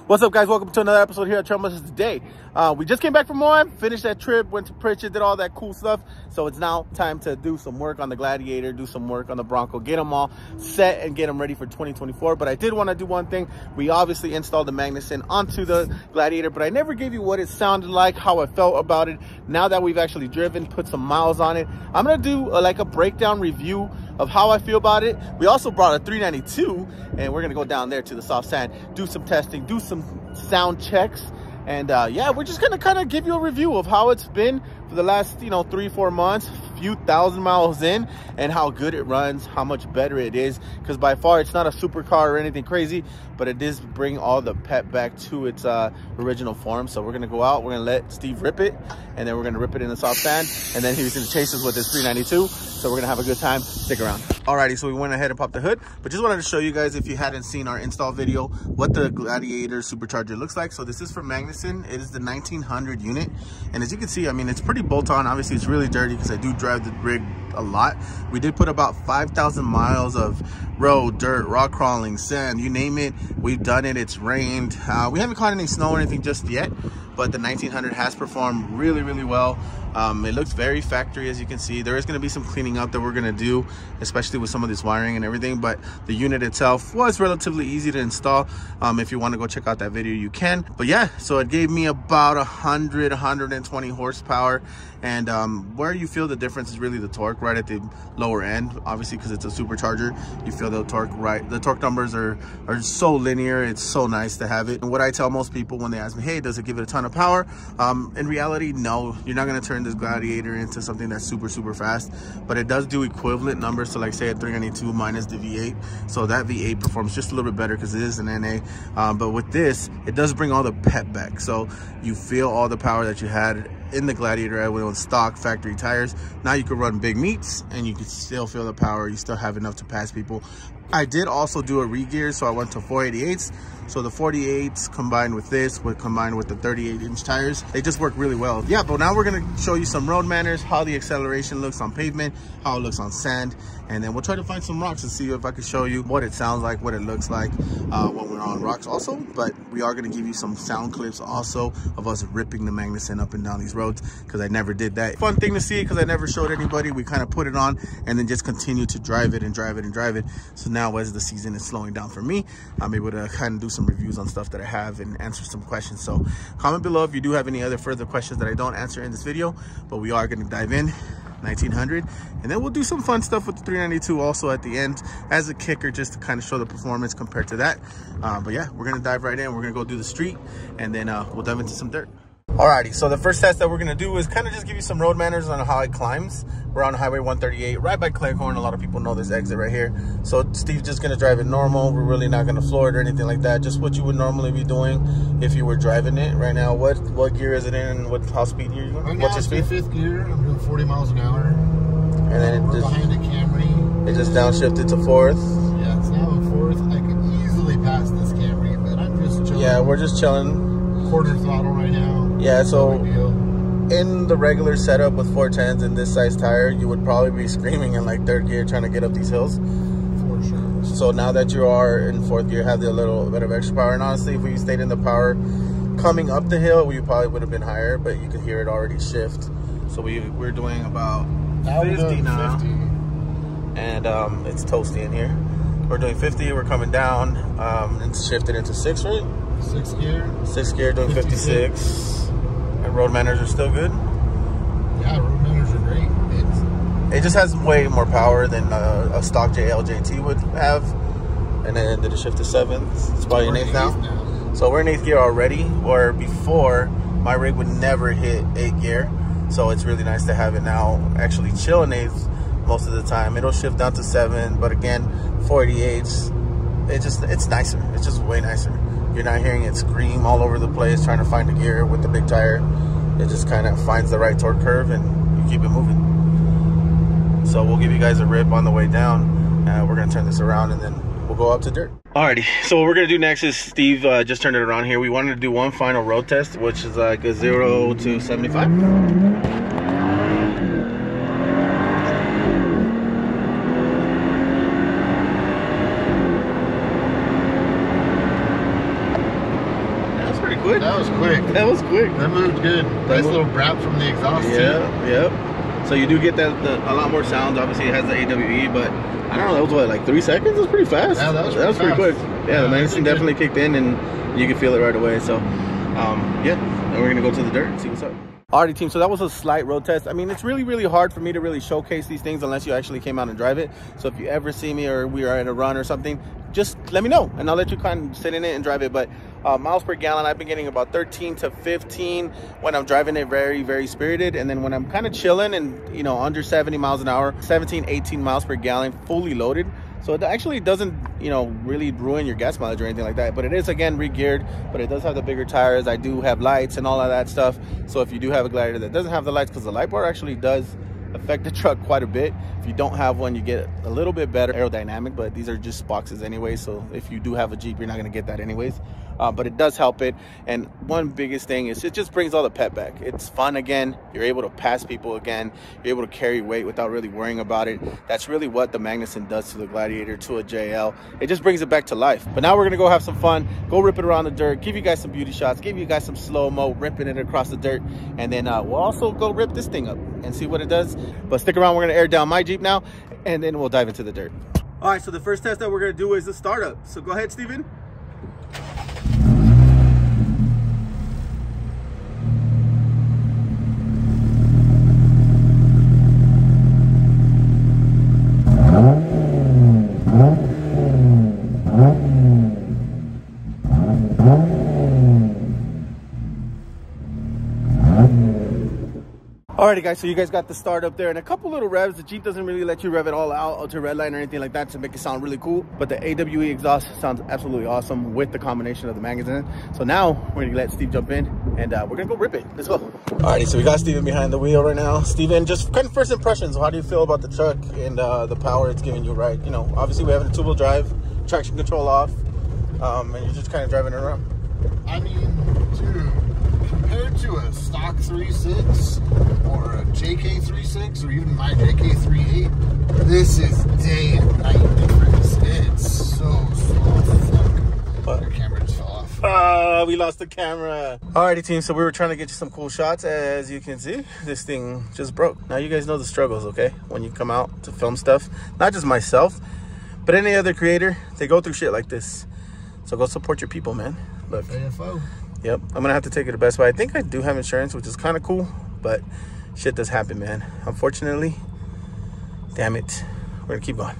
What's up, guys? Welcome to another episode here at Trail Masters Today. We just came back from one, finished that trip, went to Pritchett, did all that cool stuff. So it's now time to do some work on the Gladiator, do some work on the Bronco, get them all set and get them ready for 2024. But I did want to do one thing. We obviously installed the Magnuson onto the Gladiator, but I never gave you what it sounded like, how I felt about it. Now that we've actually driven, put some miles on it, I'm going to do like a breakdown review of how I feel about it. We also brought a 392 and we're going to go down there to the soft sand, do some testing, do some sound checks, and yeah, we're just gonna kind of give you a review of how it's been for the last 3-4 months, few thousand miles in, and how good it runs, how much better it is, because by far it's not a supercar or anything crazy, but it does bring all the pep back to its original form. So we're gonna go out, we're gonna let Steve rip it, and then we're gonna rip it in the soft sand, and then he's gonna chase us with his 392. So we're gonna have a good time. Stick around. Alrighty, so we went ahead and popped the hood, but just wanted to show you guys, if you hadn't seen our install video, what the Gladiator Supercharger looks like. So this is from Magnuson. It is the 1900 unit, and as you can see, I mean, it's pretty bolt-on. Obviously it's really dirty because I do drive the rig a lot. We did put about 5,000 miles of road, dirt, rock crawling, sand, you name it, we've done it. It's rained. We haven't caught any snow or anything just yet, but the 1900 has performed really well. It looks very factory, as you can see. There is going to be some cleaning up that we're going to do, especially with some of this wiring and everything, but the unit itself was relatively easy to install. If you want to go check out that video, you can. But yeah, so it gave me about 120 horsepower, and where you feel the difference is really the torque right at the lower end, obviously, because it's a supercharger. You feel the torque, right? The torque numbers are so linear. It's so nice to have it. And what I tell most people when they ask me, hey, does it give it a ton of power? In reality, no. You're not going to turn this Gladiator into something that's super fast, but it does do equivalent numbers to, like, say, a 392 minus the V8. So that V8 performs just a little bit better because it is an NA. But with this, it does bring all the pep back. So you feel all the power that you had in the Gladiator on stock factory tires. Now you can run big meets and you can still feel the power. You still have enough to pass people. I did also do a re-gear, so I went to 488s. So the 48s combined with this would combine with the 38-inch tires. They just work really well. Yeah, but now we're gonna show you some road manners, how the acceleration looks on pavement, how it looks on sand, and then we'll try to find some rocks and see if I can show you what it sounds like, what it looks like when we're on rocks also. But we are gonna give you some sound clips also of us ripping the Magnuson up and down these roads, because I never did that. Fun thing to see, because I never showed anybody. We kind of put it on and then just continue to drive it and drive it and drive it. So now as the season is slowing down for me, I'm able to kind of do some reviews on stuff that I have and answer some questions. So comment below if you do have any other further questions that I don't answer in this video, but we are going to dive in 1900, and then we'll do some fun stuff with the 392 also at the end as a kicker, just to kind of show the performance compared to that. But yeah, we're going to dive right in. We're going to go do the street, and then we'll dive into some dirt. Alrighty, so the first test that we're gonna do is kind of just give you some road manners on how it climbs. We're on Highway 138, right by Cleghorn. A lot of people know this exit right here. So Steve's just gonna drive it normal. We're really not gonna floor it or anything like that. Just what you would normally be doing if you were driving it right now. What gear is it in? How speed are you going? Right, what's your speed? Fifth gear. I'm doing 40 miles an hour. And then we're behind a Camry. It just downshifted to fourth. Yeah, it's now in fourth. I could easily pass this Camry, but I'm just chilling. Yeah, we're just chilling. Quarter throttle right now. Yeah, so in the regular setup with 410s and this size tire, you would probably be screaming in like third gear trying to get up these hills. For sure. So now that you are in fourth gear, have a little bit of extra power. And honestly, if we stayed in the power coming up the hill, we probably would have been higher, but you could hear it already shift. So we're doing about 50 now. 50. And it's toasty in here. We're doing 50, we're coming down. It's shifted into 6, right? 6th gear. 6th gear, doing 56. And road manners are still good? Yeah, road manners are great. It just has way more power than a stock JLJT would have. And then did it shift to 7th? It's probably in 8th now. So we're in 8th gear already, where before my rig would never hit 8th gear. So it's really nice to have it now actually chill in 8th most of the time. It'll shift down to 7, but again, 48s, it's nicer. It's just way nicer. You're not hearing it scream all over the place trying to find a gear with the big tire. It just kind of finds the right torque curve and you keep it moving. So we'll give you guys a rip on the way down. We're going to turn this around and then we'll go up to dirt. Alrighty, so what we're going to do next is Steve just turned it around here. We wanted to do one final road test, which is like a 0 to 75. quick. That was quick. That was quick. That moved good. Nice little brap from the exhaust. Yeah, yep. So you do get that a lot more sounds. Obviously, it has the AWE, but I don't know. That was what, like 3 seconds? It was pretty fast. Yeah, that was pretty quick. Yeah, the Magnuson definitely kicked in, and you can feel it right away. So, yeah, and we're gonna go to the dirt and see what's up. Alrighty, team, so that was a slight road test. I mean, it's really hard for me to really showcase these things unless you actually came out and drive it. So if you ever see me or we are at a run or something, just let me know and I'll let you kind of sit in it and drive it. But miles per gallon, I've been getting about 13 to 15 when I'm driving it very spirited. And then when I'm kind of chilling and, you know, under 70 miles an hour, 17, 18 miles per gallon, fully loaded. So it actually doesn't, you know, really ruin your gas mileage or anything like that. But it is, again, re-geared, but it does have the bigger tires. I do have lights and all of that stuff. So if you do have a Gladiator that doesn't have the lights, because the light bar actually does affect the truck quite a bit. If you don't have one, you get a little bit better aerodynamic, but these are just boxes anyway. So if you do have a Jeep, you're not going to get that anyways. But it does help it. And one biggest thing is it just brings all the pep back. It's fun again. You're able to pass people again. You're able to carry weight without really worrying about it. That's really what the Magnuson does to the Gladiator, to a JL. It just brings it back to life. But now we're gonna go have some fun, go rip it around the dirt, give you guys some beauty shots, give you guys some slow-mo, ripping it across the dirt. And then we'll also go rip this thing up and see what it does. But stick around, we're gonna air down my Jeep now, and then we'll dive into the dirt. All right, so the first test that we're gonna do is the startup. So go ahead, Steven. Alrighty guys, so you guys got the start up there and a couple little revs. The Jeep doesn't really let you rev it all out to redline or anything like that to make it sound really cool, but the AWE exhaust sounds absolutely awesome with the combination of the Magnuson. So now we're gonna let Steve jump in and we're gonna go rip it. Let's go. Alrighty, so we got Steven behind the wheel right now. Steven, just kind of first impressions, how do you feel about the truck and the power it's giving you, right? You know, obviously we have a two-wheel drive, traction control off, and you're just kind of driving it around. I mean, dude, compared to a stock 3.6 or a JK 3.6 or even my JK 3.8, this is day and night difference. It's so slow. Fuck. Your camera just fell off. We lost the camera. Alrighty, team, so we were trying to get you some cool shots. As you can see, this thing just broke. Now you guys know the struggles, okay? When you come out to film stuff, not just myself, but any other creator, they go through shit like this. So go support your people, man. Look. AFO. Yep, I'm gonna have to take it to Best Buy. I think I do have insurance, which is kind of cool, but shit does happen, man. Unfortunately, damn it. We're gonna keep going.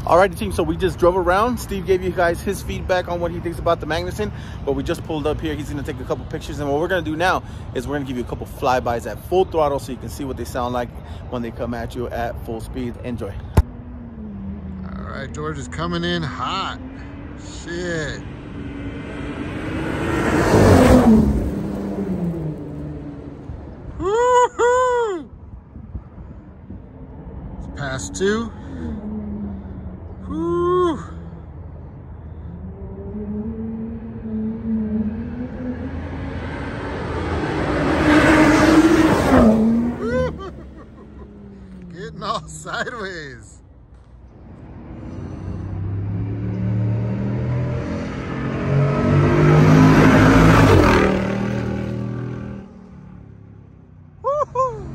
Alrighty, team, so we just drove around. Steve gave you guys his feedback on what he thinks about the Magnuson, but we just pulled up here. He's gonna take a couple pictures, and what we're gonna do now is we're gonna give you a couple flybys at full throttle so you can see what they sound like when they come at you at full speed. Enjoy. All right, George is coming in hot. Shit. Woohoo! It's past 2. Woo! Getting all sideways. Woohoo!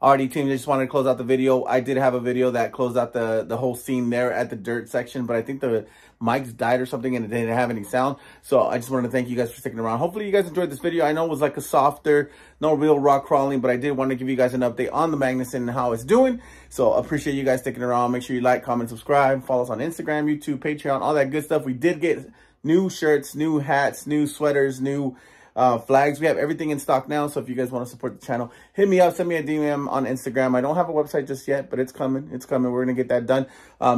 Alrighty, team, I just wanted to close out the video. I did have a video that closed out the whole scene there at the dirt section, but I think the mics died or something and it didn't have any sound. So I just wanted to thank you guys for sticking around. Hopefully you guys enjoyed this video. I know it was like a softer, no real rock crawling, but I did want to give you guys an update on the Magnuson and how it's doing. So appreciate you guys sticking around. Make sure you like, comment, subscribe, follow us on Instagram, YouTube, Patreon, all that good stuff. We did get new shirts, new hats, new sweaters, new flags. We have everything in stock now, so if you guys want to support the channel, hit me up, send me a DM on Instagram. I don't have a website just yet, but it's coming. It's coming. We're gonna get that done.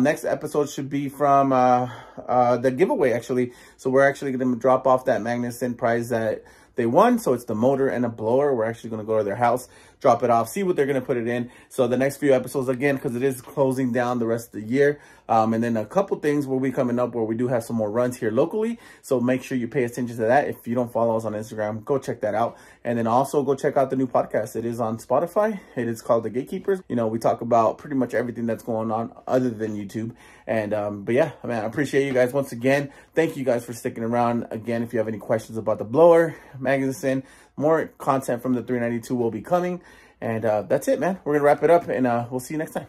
Next episode should be from the giveaway, actually. So we're actually gonna drop off that Magnuson prize that they won. So it's the motor and a blower. We're actually gonna go to their house, drop it off, see what they're gonna put it in. So the next few episodes, again, because it is closing down the rest of the year, and then a couple things will be coming up where we do have some more runs here locally. So make sure you pay attention to that. If you don't follow us on Instagram, go check that out. And then also go check out the new podcast. It is on Spotify. It is called The Gatekeepers. You know, we talk about pretty much everything that's going on other than YouTube. And but yeah, man, I appreciate you guys once again. Thank you guys for sticking around. Again, if you have any questions about the blower, Magnuson, more content from the 392 will be coming. And that's it, man. We're gonna wrap it up, and we'll see you next time.